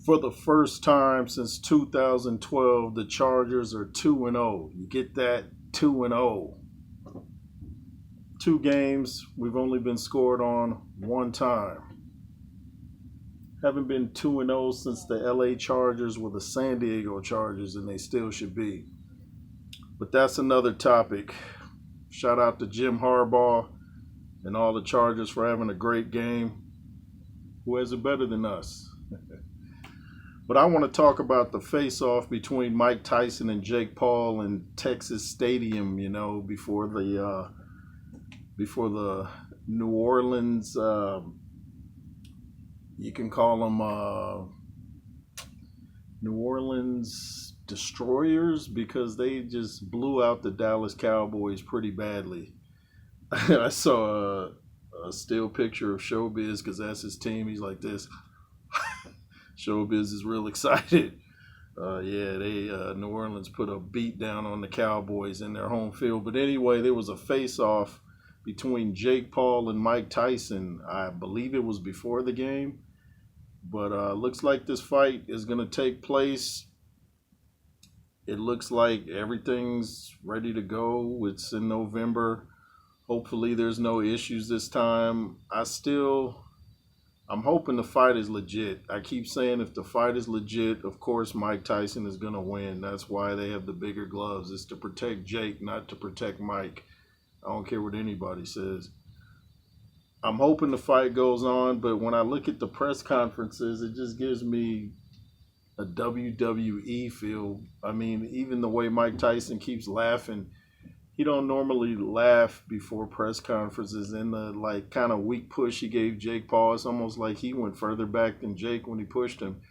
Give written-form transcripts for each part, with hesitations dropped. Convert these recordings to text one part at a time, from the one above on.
For the first time since 2012, the Chargers are 2-0. You get that? 2-0. Two games, we've only been scored on one time. Haven't been 2-0 since the LA Chargers were the San Diego Chargers, and they still should be. But that's another topic. Shout out to Jim Harbaugh and all the Chargers for having a great game. Who has it better than us? But I want to talk about the face-off between Mike Tyson and Jake Paul in Texas Stadium. Before the New Orleans. You can call them New Orleans Destroyers because they just blew out the Dallas Cowboys pretty badly. I saw a still picture of Showbiz because that's his team. He's like this. Showbiz is real excited. New Orleans put a beat down on the Cowboys in their home field. But anyway, there was a face-off between Jake Paul and Mike Tyson. I believe it was before the game. But looks like this fight is going to take place. It looks like everything's ready to go. It's in November. Hopefully there's no issues this time. I'm hoping the fight is legit. I keep saying if the fight is legit, of course Mike Tyson is going to win. That's why they have the bigger gloves. It's to protect Jake, not to protect Mike. I don't care what anybody says. I'm hoping the fight goes on, but when I look at the press conferences, it just gives me a WWE feel. I mean, even the way Mike Tyson keeps laughing, he don't normally laugh before press conferences. And the kind of weak push he gave Jake Paul, it's almost like he went further back than Jake when he pushed him.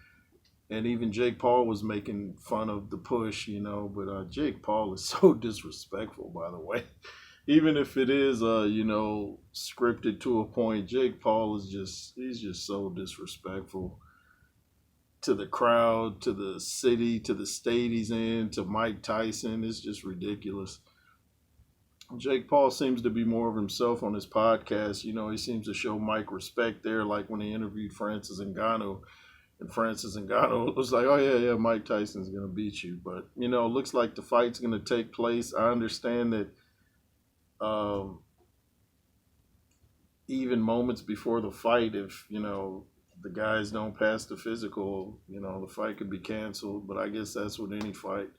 And even Jake Paul was making fun of the push, But Jake Paul is so disrespectful, by the way. Even if it is, scripted to a point, Jake Paul he's just so disrespectful to the crowd, to the city, to the state he's in, to Mike Tyson. It's just ridiculous. Jake Paul seems to be more of himself on his podcast. He seems to show Mike respect there, like when he interviewed Francis Ngannou. And Francis Ngannou was like, oh, yeah, Mike Tyson's going to beat you. But, it looks like the fight's going to take place. I understand that even moments before the fight, if, the guys don't pass the physical, the fight could be canceled. But I guess that's with any fight.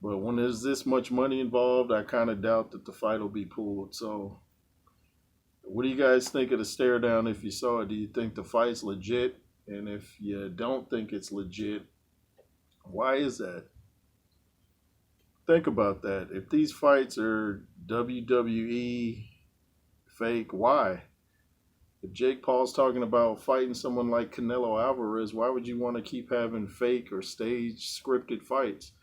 But when there's this much money involved, I kind of doubt that the fight will be pulled. So what do you guys think of the stare down if you saw it? Do you think the fight's legit? And if you don't think it's legit, why is that? Think about that. If these fights are WWE fake, why? If Jake Paul's talking about fighting someone like Canelo Alvarez, why would you want to keep having fake or staged scripted fights?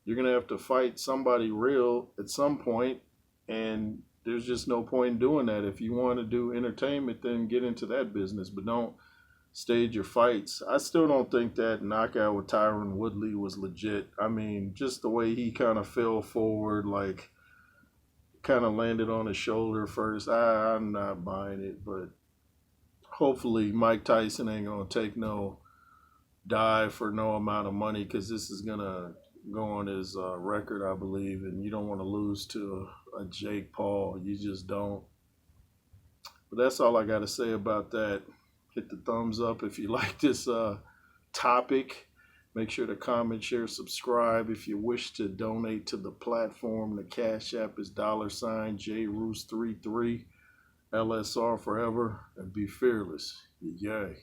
You're going to have to fight somebody real at some point, and there's just no point in doing that. If you want to do entertainment, then get into that business, but don't stage your fights. I still don't think that knockout with Tyron Woodley was legit. I mean, just the way he kind of fell forward, kind of landed on his shoulder first. I'm not buying it, but hopefully Mike Tyson ain't going to take no dive for no amount of money, because this is going to go on his record, I believe, and you don't want to lose to a Jake Paul. You just don't. But that's all I got to say about that. Hit the thumbs up if you like this topic. Make sure to comment, share, subscribe. If you wish to donate to the platform, the Cash App is $JRoos33, LSR forever, and be fearless. Yay.